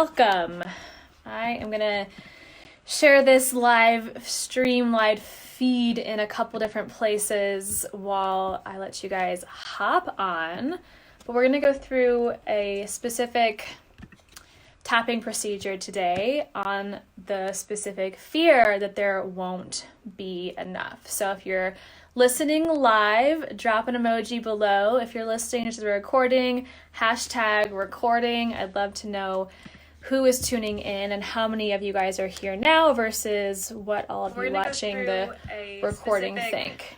welcome. I am going to share this live feed in a couple different places while I let you guys hop on. But we're going to go through a specific tapping procedure today on the specific fear that there won't be enough. So if you're listening live, drop an emoji below. If you're listening to the recording, hashtag recording. I'd love to know who is tuning in and how many of you guys are here now versus what all of you watching the recording think.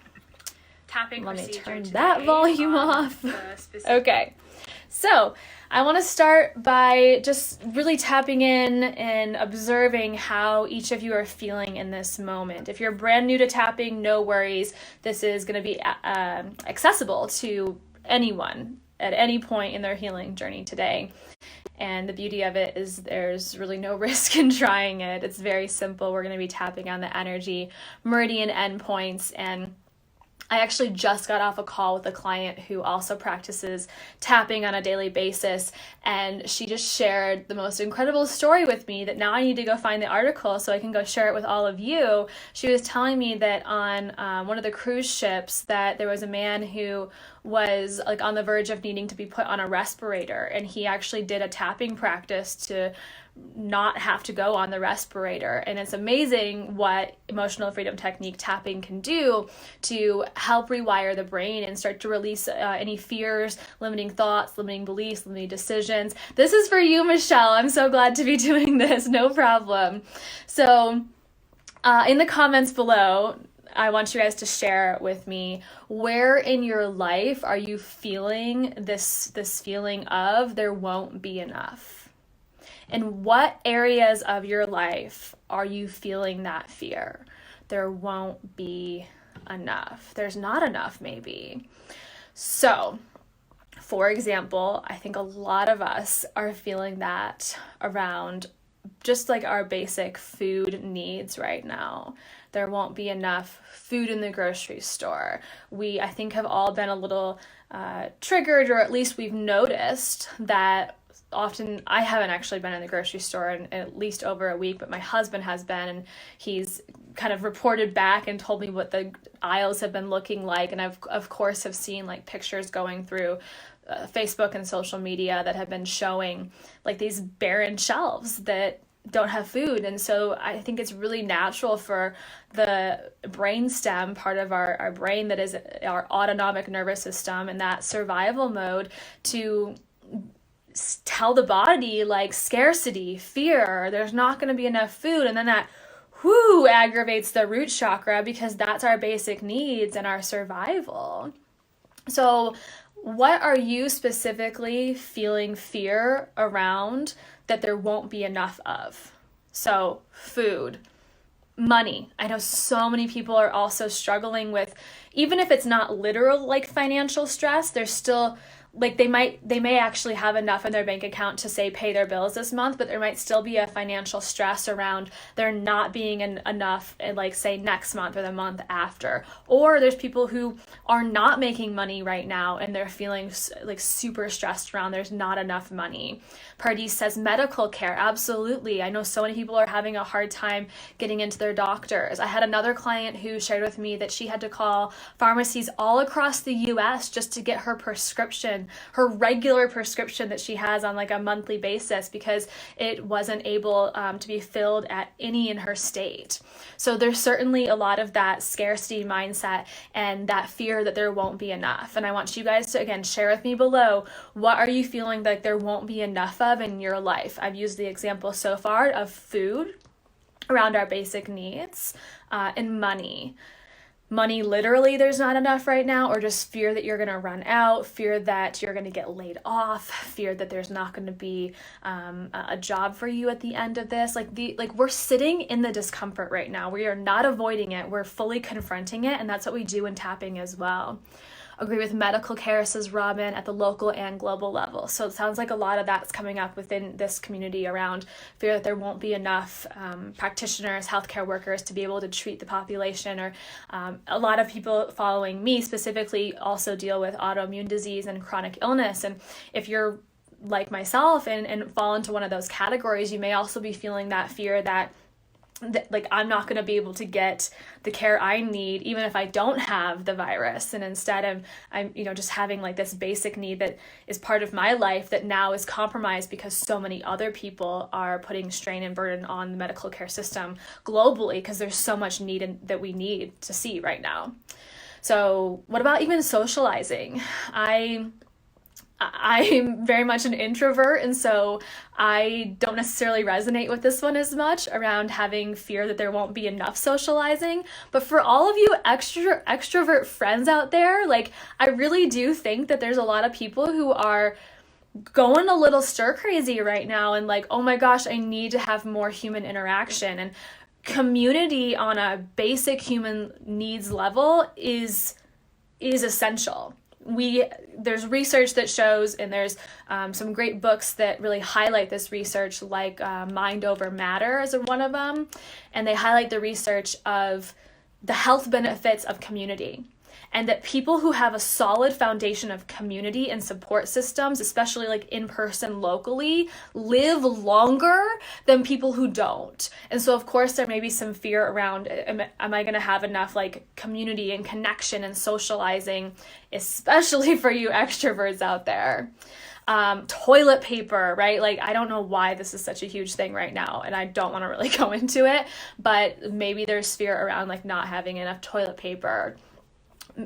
Tapping Let me procedure turn today that volume on off. the specific- Okay, so I want to start by just really tapping in and observing how each of you are feeling in this moment. If you're brand new to tapping, no worries. This is going to be accessible to anyone at any point in their healing journey today. And the beauty of it is there's really no risk in trying it. It's very simple. We're going to be tapping on the energy meridian endpoints, and I actually just got off a call with a client who also practices tapping on a daily basis, and she just shared the most incredible story with me that now I need to go find the article so I can go share it with all of you. She was telling me that on one of the cruise ships that there was a man who was like on the verge of needing to be put on a respirator, and he actually did a tapping practice to not have to go on the respirator. And it's amazing what emotional freedom technique tapping can do to help rewire the brain and start to release any fears, limiting thoughts, limiting beliefs, limiting decisions. This is for you, Michelle. I'm so glad to be doing this. No problem. So in the comments below, I want you guys to share with me, where in your life are you feeling this feeling of there won't be enough? In what areas of your life are you feeling that fear? There won't be enough. There's not enough, maybe. So, for example, I think a lot of us are feeling that around just like our basic food needs right now. There won't be enough food in the grocery store. We, I think, have all been a little triggered, or at least we've noticed that often. I haven't actually been in the grocery store in at least over a week, but my husband has been, and he's kind of reported back and told me what the aisles have been looking like. And I've, of course, have seen like pictures going through Facebook and social media that have been showing like these barren shelves that don't have food. And so I think it's really natural for the brainstem part of our brain, that is our autonomic nervous system, and that survival mode, to tell the body like scarcity, fear, there's not going to be enough food. And then that aggravates the root chakra, because that's our basic needs and our survival. So what are you specifically feeling fear around that there won't be enough of? So food, money. I know so many people are also struggling with, even if it's not literal like financial stress, there's still like they may actually have enough in their bank account to say pay their bills this month, but there might still be a financial stress around there not being enough in, like, say next month or the month after. Or there's people who are not making money right now and they're feeling like super stressed around there's not enough money. Pardis says medical care. Absolutely. I know so many people are having a hard time getting into their doctors. I had another client who shared with me that she had to call pharmacies all across the US just to get her prescription, her regular prescription that she has on like a monthly basis, because it wasn't able to be filled at any in her state. So there's certainly a lot of that scarcity mindset and that fear that there won't be enough. And I want you guys to, again, share with me below, what are you feeling like there won't be enough of in your life? I've used the example so far of food around our basic needs, and money. Money, literally, there's not enough right now, or just fear that you're going to run out, fear that you're going to get laid off, fear that there's not going to be a job for you at the end of this. Like we're sitting in the discomfort right now. We are not avoiding it. We're fully confronting it, and that's what we do in tapping as well. Agree with medical care, says Robin, at the local and global level. So it sounds like a lot of that's coming up within this community around fear that there won't be enough practitioners, healthcare workers to be able to treat the population. Or a lot of people following me specifically also deal with autoimmune disease and chronic illness. And if you're like myself and fall into one of those categories, you may also be feeling that fear that like I'm not going to be able to get the care I need even if I don't have the virus, and instead I'm just having like this basic need that is part of my life that now is compromised because so many other people are putting strain and burden on the medical care system globally because there's so much need that we need to see right now. So what about even socializing? I'm very much an introvert, and so I don't necessarily resonate with this one as much around having fear that there won't be enough socializing. But for all of you extrovert friends out there, like I really do think that there's a lot of people who are going a little stir crazy right now and like, oh my gosh, I need to have more human interaction. And community on a basic human needs level is essential. There's research that shows, and there's some great books that really highlight this research, like Mind Over Matter is one of them, and they highlight the research of the health benefits of community, and that people who have a solid foundation of community and support systems, especially like in person locally, live longer than people who don't. And so of course there may be some fear around, am I going to have enough like community and connection and socializing, especially for you extroverts out there. Toilet paper, right? Like, I don't know why this is such a huge thing right now, and I don't want to really go into it, but maybe there's fear around like not having enough toilet paper.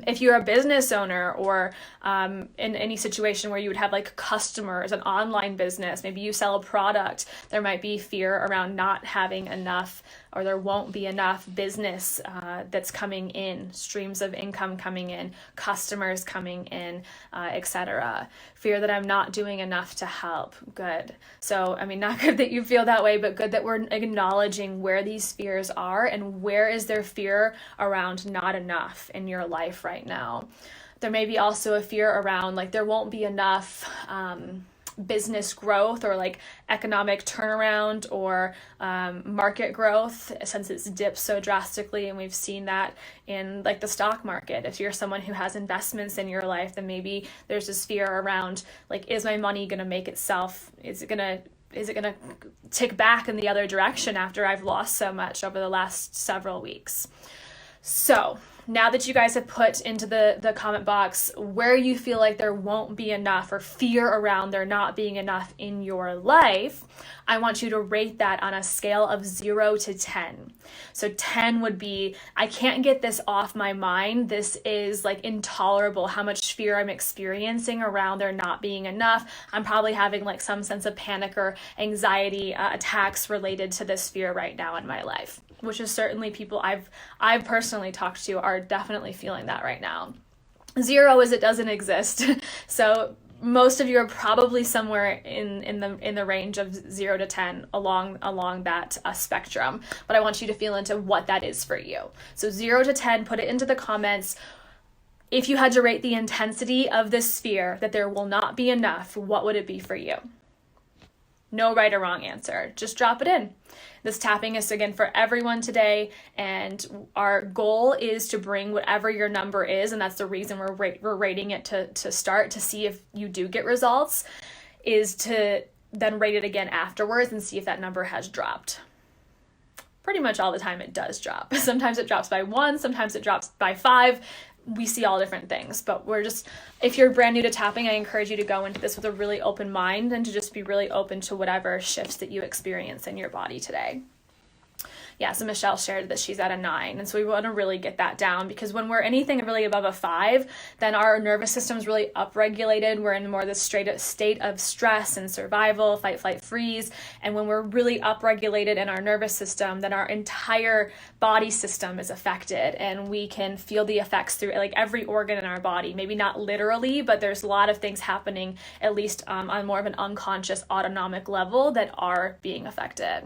If you're a business owner or in any situation where you would have like customers, an online business, maybe you sell a product, there might be fear around not having enough, or there won't be enough business that's coming in, streams of income coming in, customers coming in, etc. Fear that I'm not doing enough to help. Good. So, I mean, not good that you feel that way, but good that we're acknowledging where these fears are and where is there fear around not enough in your life right now. There may be also a fear around like there won't be enough business growth or like economic turnaround or market growth since it's dipped so drastically, and we've seen that in like the stock market. If you're someone who has investments in your life, then maybe there's this fear around like, is my money going to make itself, is it going to tick back in the other direction after I've lost so much over the last several weeks? So now that you guys have put into the comment box where you feel like there won't be enough or fear around there not being enough in your life, I want you to rate that on a scale of 0 to 10. So 10 would be, I can't get this off my mind. This is like intolerable how much fear I'm experiencing around there not being enough. I'm probably having like some sense of panic or anxiety attacks related to this fear right now in my life, which is certainly people I've personally talked to are definitely feeling that right now. 0 is it doesn't exist. So most of you are probably somewhere in the range of 0 to 10 along that spectrum. But I want you to feel into what that is for you. So 0 to 10, put it into the comments. If you had to rate the intensity of this fear that there will not be enough, what would it be for you? No right or wrong answer. Just drop it in. This tapping is again for everyone today, and our goal is to bring whatever your number is, and that's the reason we're rating it to start, to see if you do get results, is to then rate it again afterwards and see if that number has dropped. Pretty much all the time it does drop. Sometimes it drops by 1, sometimes it drops by 5. We see all different things, but if you're brand new to tapping, I encourage you to go into this with a really open mind and to just be really open to whatever shifts that you experience in your body today. Yeah, so Michelle shared that she's at a 9, and so we want to really get that down, because when we're anything really above a 5, then our nervous system's really upregulated. We're in more this state of stress and survival, fight, flight, freeze, and when we're really upregulated in our nervous system, then our entire body system is affected, and we can feel the effects through like every organ in our body. Maybe not literally, but there's a lot of things happening, at least on more of an unconscious autonomic level, that are being affected.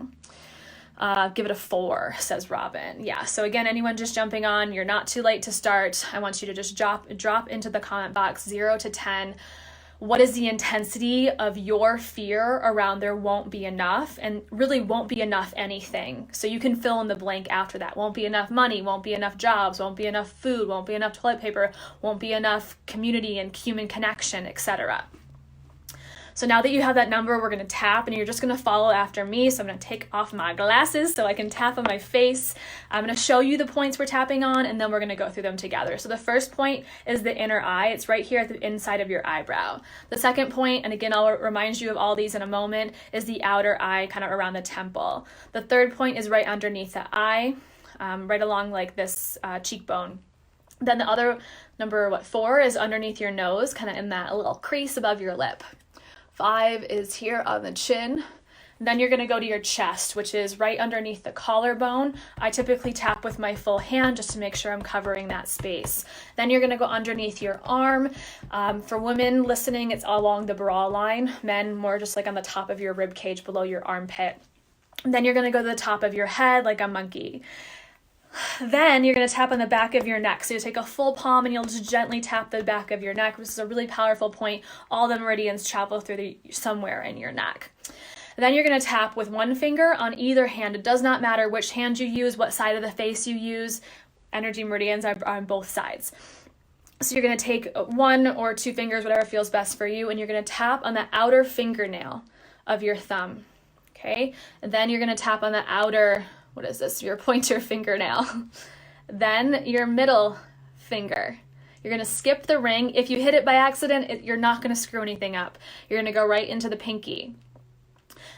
Give it a 4, says Robin. Yeah, so again, anyone just jumping on, you're not too late to start. I want you to just drop into the comment box 0 to 10. What is the intensity of your fear around there won't be enough, and really won't be enough anything? So you can fill in the blank after that. Won't be enough money, won't be enough jobs, won't be enough food, won't be enough toilet paper, won't be enough community and human connection, etc. So now that you have that number, we're going to tap, and you're just going to follow after me. So I'm going to take off my glasses so I can tap on my face. I'm going to show you the points we're tapping on, and then we're going to go through them together. So the first point is the inner eye. It's right here at the inside of your eyebrow. The second point, and again, I'll remind you of all these in a moment, is the outer eye, kind of around the temple. The third point is right underneath the eye, right along like this cheekbone. Then the other number, 4, is underneath your nose, kind of in that little crease above your lip. 5 is here on the chin. Then you're going to go to your chest, which is right underneath the collarbone. I typically tap with my full hand just to make sure I'm covering that space. Then you're going to go underneath your arm. For women listening, it's along the bra line. Men, more just like on the top of your rib cage below your armpit. Then you're going to go to the top of your head like a monkey. Then you're going to tap on the back of your neck. So you take a full palm and you'll just gently tap the back of your neck, which is a really powerful point. All the meridians travel through somewhere in your neck. Then you're going to tap with one finger on either hand. It does not matter which hand you use, what side of the face you use. Energy meridians are on both sides. So you're going to take 1 or 2 fingers, whatever feels best for you, and you're going to tap on the outer fingernail of your thumb. Okay? And then you're going to tap on the outer, your pointer fingernail. Then your middle finger. You're going to skip the ring. If you hit it by accident, you're not going to screw anything up. You're going to go right into the pinky.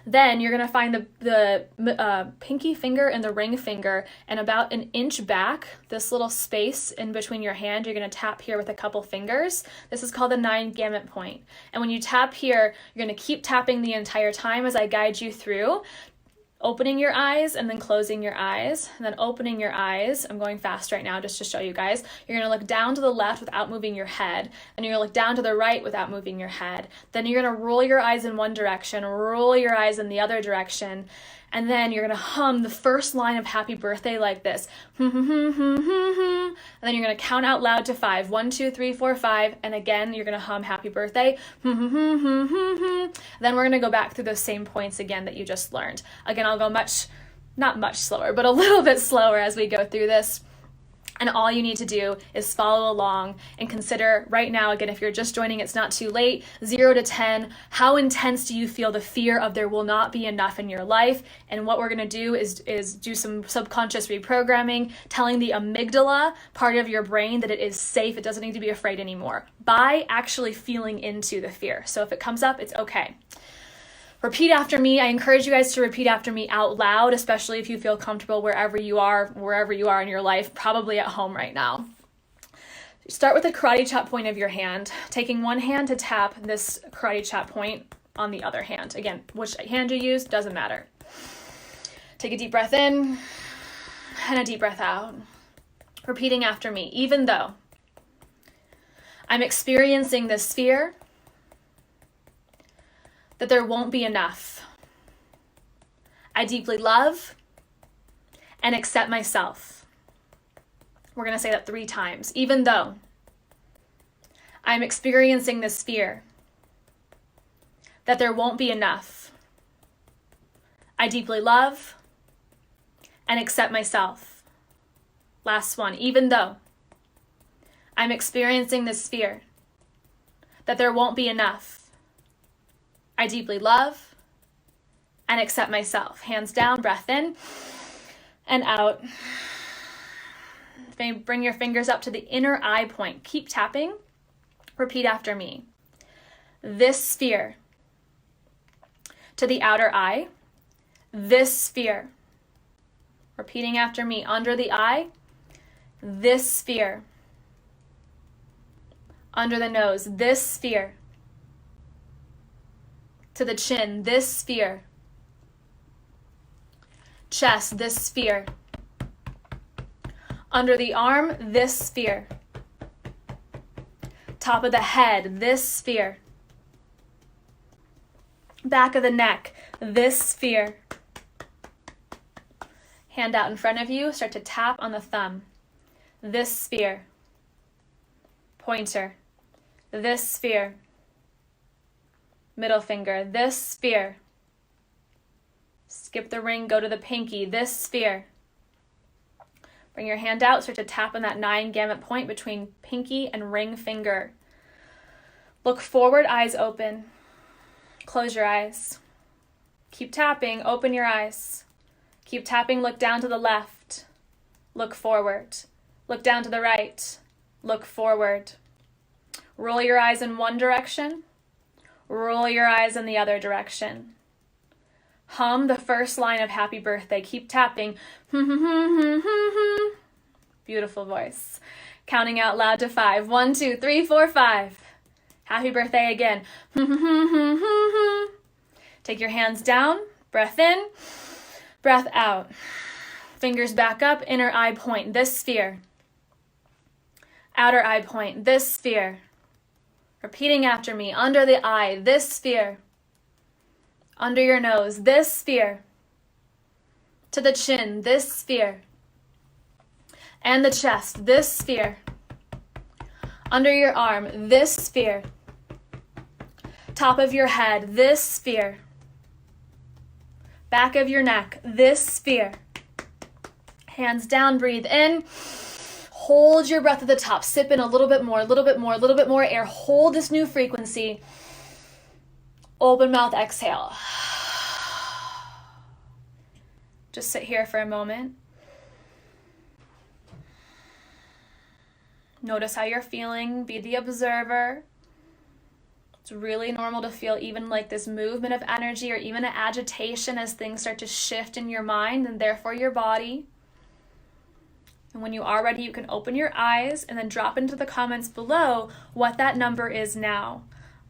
Then you're going to find the pinky finger and the ring finger, and about an inch back, this little space in between your hand, you're going to tap here with a couple fingers. This is called the 9 gamut point. And when you tap here, you're going to keep tapping the entire time as I guide you through, opening your eyes and then closing your eyes, and then opening your eyes. I'm going fast right now just to show you guys. You're going to look down to the left without moving your head, and you're going to look down to the right without moving your head. Then you're going to roll your eyes in one direction, roll your eyes in the other direction, and then you're going to hum the first line of happy birthday like this. And then you're going to count out loud to 5. 1, 2, 3, 4, 5. And again, you're going to hum happy birthday. Then we're going to go back through those same points again that you just learned. Again, I'll go not much slower, but a little bit slower as we go through this. And all you need to do is follow along and consider right now, again, if you're just joining, it's not too late, 0 to 10, how intense do you feel the fear of there will not be enough in your life? And what we're going to do is do some subconscious reprogramming, telling the amygdala part of your brain that it is safe, it doesn't need to be afraid anymore, by actually feeling into the fear. So if it comes up, it's okay. Repeat after me. I encourage you guys to repeat after me out loud, especially if you feel comfortable wherever you are in your life, probably at home right now. Start with the karate chop point of your hand, taking one hand to tap this karate chop point on the other hand. Again, which hand you use, doesn't matter. Take a deep breath in and a deep breath out. Repeating after me. Even though I'm experiencing this fear that there won't be enough, I deeply love and accept myself. We're going to say that 3 times. Even though I'm experiencing this fear that there won't be enough, I deeply love and accept myself. Last one. Even though I'm experiencing this fear that there won't be enough, I deeply love and accept myself. Hands down, breath in and out. Bring your fingers up to the inner eye point. Keep tapping. Repeat after me. This sphere to the outer eye. This sphere. Repeating after me. Under the eye. This sphere. Under the nose. This sphere. To the chin, this sphere. Chest, this sphere. Under the arm, this sphere. Top of the head, this sphere. Back of the neck, this sphere. Hand out in front of you, start to tap on the thumb. This sphere. Pointer, this sphere. Middle finger, this sphere. Skip the ring, go to the pinky, this sphere. Bring your hand out, start to tap on that 9 gamut point between pinky and ring finger. Look forward, eyes open. Close your eyes. Keep tapping. Open your eyes. Keep tapping. Look down to the left. Look forward. Look down to the right. Look forward. Roll your eyes in one direction. Roll your eyes in the other direction. Hum the first line of Happy Birthday. Keep tapping. Beautiful voice. Counting out loud to 5. 1, 2, 3, 4, 5. Happy birthday again. Take your hands down. Breath in. Breath out. Fingers back up. Inner eye point. This sphere. Outer eye point. This sphere. Repeating after me. Under the eye. This sphere. Under your nose. This sphere. To the chin. This sphere. And the chest. This sphere. Under your arm. This sphere. Top of your head. This sphere. Back of your neck. This sphere. Hands down. Breathe in. Hold your breath at the top. Sip in a little bit more, a little bit more, a little bit more air. Hold this new frequency. Open mouth, exhale. Just sit here for a moment. Notice how you're feeling. Be the observer. It's really normal to feel even like this movement of energy or even an agitation as things start to shift in your mind and therefore your body. And when you are ready, you can open your eyes and then drop into the comments below what that number is now.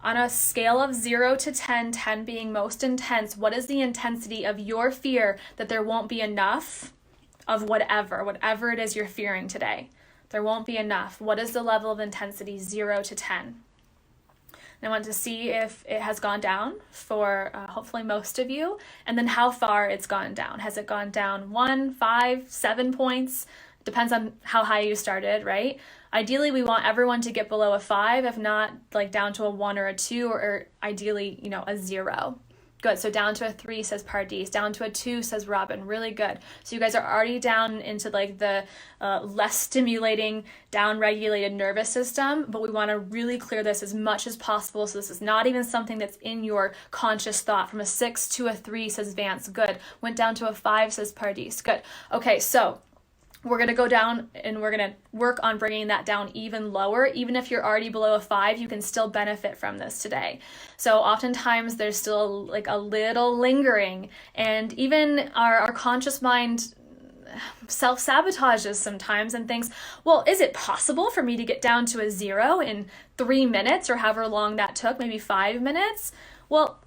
On a scale of 0 to 10, 10 being most intense, what is the intensity of your fear that there won't be enough of whatever it is you're fearing today? There won't be enough. What is the level of intensity, 0 to 10? And I want to see if it has gone down for hopefully most of you, and then how far it's gone down. Has it gone down 1, 5, 7 points? Depends on how high you started, right? Ideally, we want everyone to get below a 5, if not like down to a 1 or a 2, or ideally, a 0. Good. So down to a 3 says Pardis. Down to a 2 says Robin. Really good. So you guys are already down into like the less stimulating, down-regulated nervous system, but we want to really clear this as much as possible. So this is not even something that's in your conscious thought. From a 6 to a 3 says Vance. Good. Went down to a 5 says Pardis. Good. Okay, so we're going to go down and we're going to work on bringing that down even lower. Even if you're already below a 5, you can still benefit from this today. So oftentimes there's still like a little lingering, and even our conscious mind self-sabotages sometimes and thinks, well, is it possible for me to get down to a 0 in 3 minutes or however long that took, maybe 5 minutes? Well,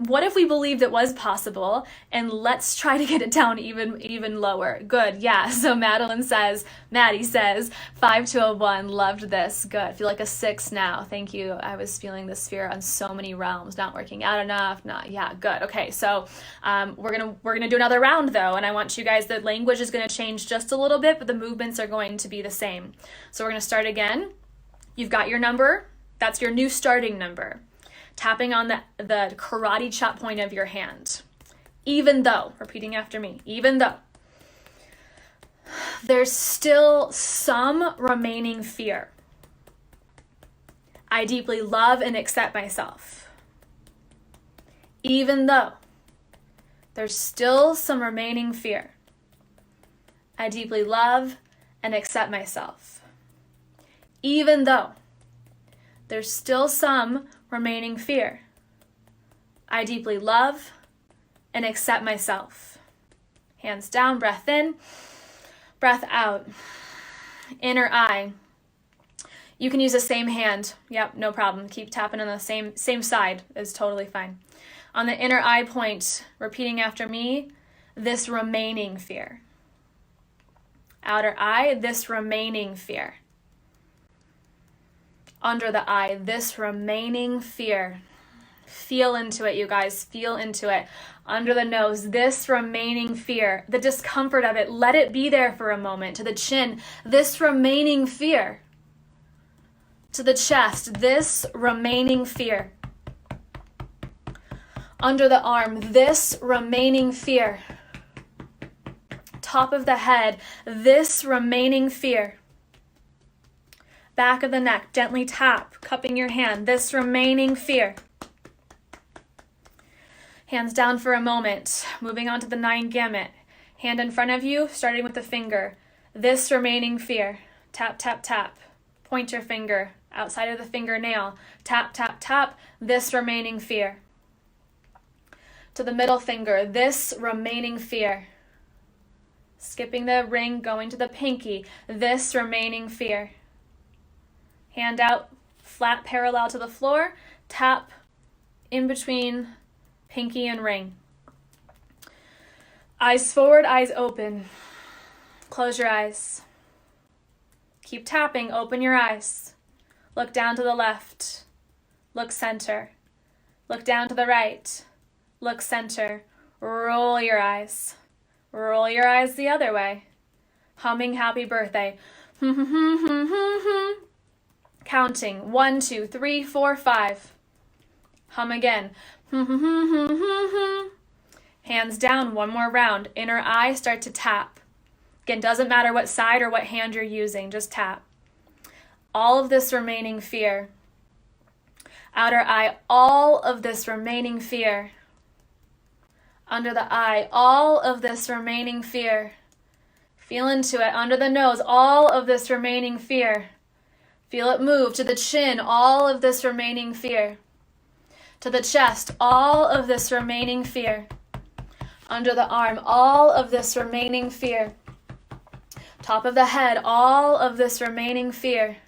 what if we believed it was possible, and let's try to get it down even lower. Good. Yeah. So Maddie says 5 to a 1. Loved this. Good. Feel like a 6 now. Thank you. I was feeling this fear on so many realms, not working out enough. Good. Okay. So we're gonna do another round though, and I want you guys, the language is gonna change just a little bit, but the movements are going to be the same. So we're gonna start again. You've got your number. That's your new starting number. Tapping on the karate chop point of your hand. Even though, repeating after me, even though there's still some remaining fear, I deeply love and accept myself. Even though there's still some remaining fear, I deeply love and accept myself. Even though there's still some remaining fear, I deeply love and accept myself. Hands down, breath in, breath out. Inner eye. You can use the same hand. Yep, no problem. Keep tapping on the same side is totally fine. On the inner eye point, repeating after me, this remaining fear. Outer eye, this remaining fear. Under the eye, this remaining fear. Feel into it, you guys. Feel into it. Under the nose, this remaining fear. The discomfort of it, let it be there for a moment. To the chin, this remaining fear. To the chest, this remaining fear. Under the arm, this remaining fear. Top of the head, this remaining fear. Back of the neck, gently tap, cupping your hand, this remaining fear. Hands down for a moment. Moving on to the 9 gamut. Hand in front of you, starting with the finger. This remaining fear. Tap, tap, tap. Pointer finger outside of the fingernail. Tap, tap, tap. This remaining fear. To the middle finger. This remaining fear. Skipping the ring, going to the pinky. This remaining fear. Hand out, flat parallel to the floor. Tap in between pinky and ring. Eyes forward, eyes open. Close your eyes. Keep tapping, open your eyes. Look down to the left. Look center. Look down to the right. Look center. Roll your eyes. Roll your eyes the other way. Humming happy birthday. Counting 1, 2, 3, 4, 5. Hum again. Hands down, one more round. Inner eye, start to tap. Again, doesn't matter what side or what hand you're using, just tap. All of this remaining fear. Outer eye, all of this remaining fear. Under the eye, all of this remaining fear. Feel into it. Under the nose, all of this remaining fear. Feel it move to the chin, all of this remaining fear. To the chest, all of this remaining fear. Under the arm, all of this remaining fear. Top of the head, all of this remaining fear.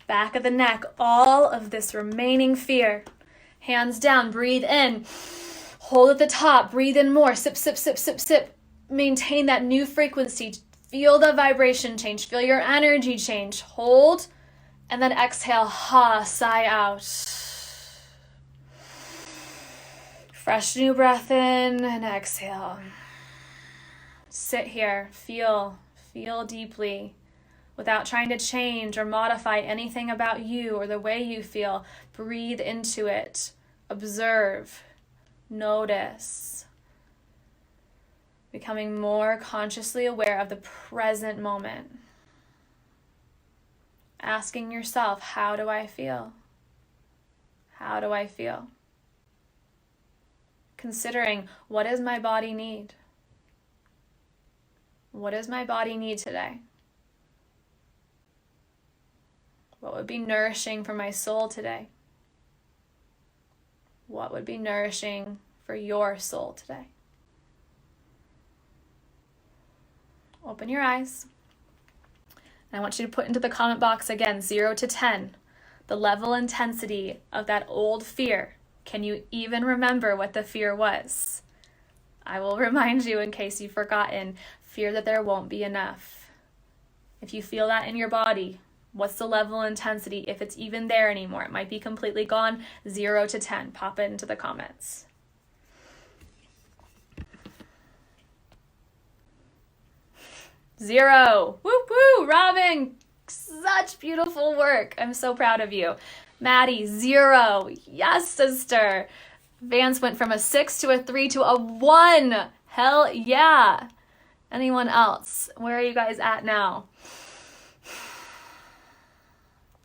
Back of the neck, all of this remaining fear. Hands down, breathe in. Hold at the top, breathe in more. Sip, sip, sip, sip, sip. Maintain that new frequency. Feel the vibration change. Feel your energy change. Hold, and then exhale, sigh out. Fresh new breath in and exhale. Sit here, feel deeply without trying to change or modify anything about you or the way you feel. Breathe into it. Observe. Notice. Becoming more consciously aware of the present moment. Asking yourself, how do I feel? How do I feel? Considering, what does my body need? What does my body need today? What would be nourishing for my soul today? What would be nourishing for your soul today? Open your eyes. And I want you to put into the comment box again, 0 to 10, the level intensity of that old fear. Can you even remember what the fear was? I will remind you in case you've forgotten. Fear that there won't be enough. If you feel that in your body, what's the level of intensity? If it's even there anymore, it might be completely gone. 0 to 10. Pop it into the comments. Zero. Woo woo, Robin. Such beautiful work. I'm so proud of you. Maddie, 0. Yes, sister. Vance went from a 6 to a 3 to a 1. Hell yeah. Anyone else? Where are you guys at now?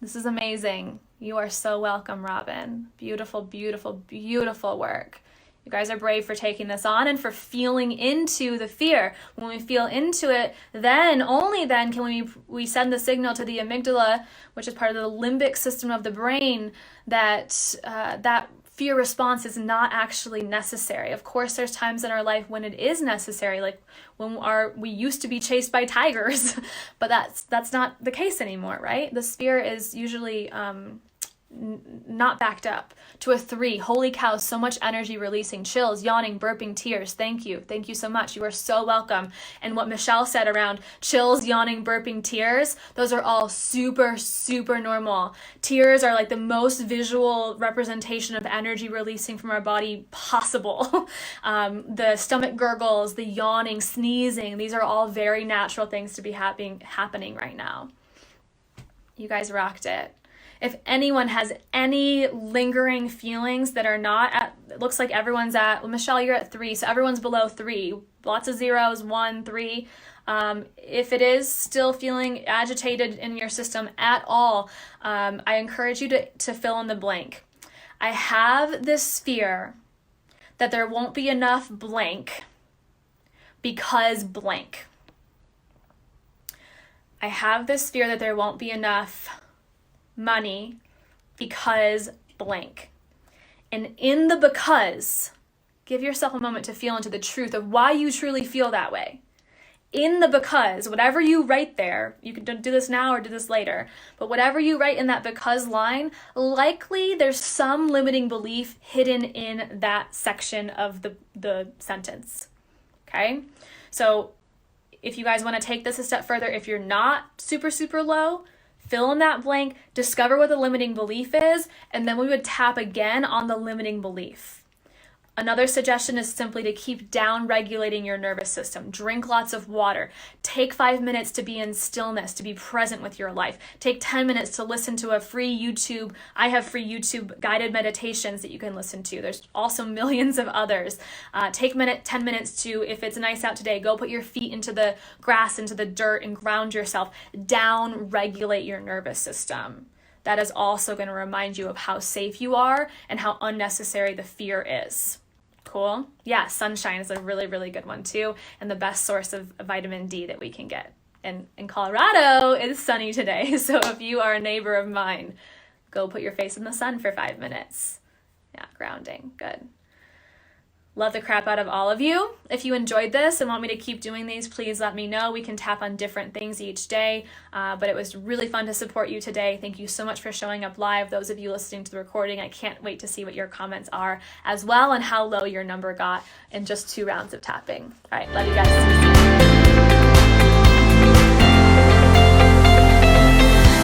This is amazing. You are so welcome, Robin. Beautiful, beautiful, beautiful work. You guys are brave for taking this on and for feeling into the fear. When we feel into it, then, only then, can we send the signal to the amygdala, which is part of the limbic system of the brain, that that fear response is not actually necessary. Of course, there's times in our life when it is necessary, like when we used to be chased by tigers, but that's not the case anymore, right? The fear is usually not backed up. To a 3, holy cow, so much energy releasing, chills, yawning, burping, tears. Thank you so much. You are so welcome. And what Michelle said around chills, yawning, burping, tears, those are all super, super normal. Tears are like the most visual representation of energy releasing from our body possible. The stomach gurgles, the yawning, sneezing, these are all very natural things to be happening right now. You guys rocked it. If anyone has any lingering feelings that are not at, it looks like everyone's at, well, Michelle, you're at 3, so everyone's below 3. Lots of zeros, 1, 3. If it is still feeling agitated in your system at all, I encourage you to fill in the blank. I have this fear that there won't be enough blank because blank. I have this fear that there won't be enough money because blank. And in the because, give yourself a moment to feel into the truth of why you truly feel that way. In the because, whatever you write there, you can do this now or do this later, but whatever you write in that because line, likely there's some limiting belief hidden in that section of the sentence. Okay? So if you guys want to take this a step further, if you're not super, super low, fill in that blank, discover what the limiting belief is, and then we would tap again on the limiting belief. Another suggestion is simply to keep down regulating your nervous system. Drink lots of water. Take 5 minutes to be in stillness, to be present with your life. Take 10 minutes to listen to a free YouTube. I have free YouTube guided meditations that you can listen to. There's also millions of others. Take 10 minutes to, if it's nice out today, go put your feet into the grass, into the dirt, and ground yourself. Down regulate your nervous system. That is also going to remind you of how safe you are and how unnecessary the fear is. Cool? Yeah, sunshine is a really, really good one too, and the best source of vitamin D that we can get. And in Colorado, it is sunny today, so if you are a neighbor of mine, go put your face in the sun for 5 minutes. Yeah, grounding. Good. Love the crap out of all of you. If you enjoyed this and want me to keep doing these, please let me know. We can tap on different things each day, but it was really fun to support you today. Thank you so much for showing up live. Those of you listening to the recording, I can't wait to see what your comments are as well and how low your number got in just 2 rounds of tapping. All right, love you guys.